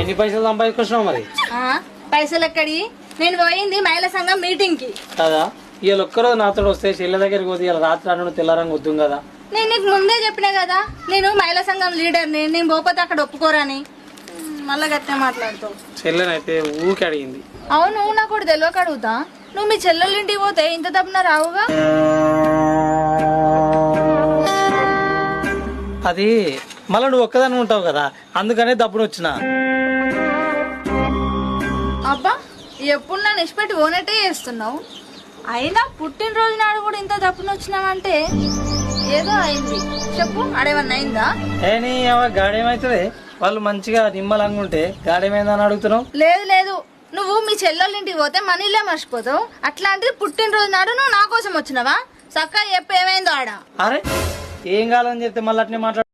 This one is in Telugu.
ఎన్ని పైసలు సంపాదించుకొచ్చినావు మరి? పైసలు ఎక్కడి? నేను పోయింది మహిళా సంఘం మీటింగ్ కి కదా. ఇవాళ ఒక్కరోజు నాతో వస్తే చెల్లె దగ్గరికి పోతే ఇలా రాత్రి అన్న తెల్లారంగా వద్దు కదా. నేను నీకు ముందే చెప్పినా కదా, నేను మహిళా సంఘం లీడర్ని, నేను పోతే అక్కడ ఒప్పుకోరని. మళ్ళా గట్టే మాట్లాడుతావు. చెల్లెనైతే ఊకి అడిగింది. అవును, నాకు కూడా తెలియక అడుగుతా. నువ్వు మీ చెల్లెళ్ళ ఇంటికి పోతే ఇంత తప్పున రావుగా? అది మళ్ళీ నువ్వు ఒక్కదాన్ని ఉంటావు కదా, అందుకనే దప్పును వచ్చిన. అబ్బా, ఎప్పుడు నన్ను ఇష్టపెట్టి ఓనట్టే చేస్తున్నావు. అయినా పుట్టినరోజు నాడు కూడా ఇంత తప్పున వచ్చినావంటే ఏదో అయింది. చెప్పు, అడేమన్నా అయిందా? ఏని గాడేమైతుంది? వాళ్ళు మంచిగా నిమ్మలంగా ఉంటే గాడేమైందని అడుగుతున్నావు? లేదు లేదు, నువ్వు మీ చెల్లెళ్ళ ఇంటికి పోతే మనీలే మర్చిపోతావు. అట్లాంటిది పుట్టినరోజు నాడు నువ్వు నా కోసం వచ్చినావా? చక్కగా చెప్పు, ఏమైందో ఆడ. అరే ఏం కావాలని చెప్తే మళ్ళీ అట్నే మాట్లాడు.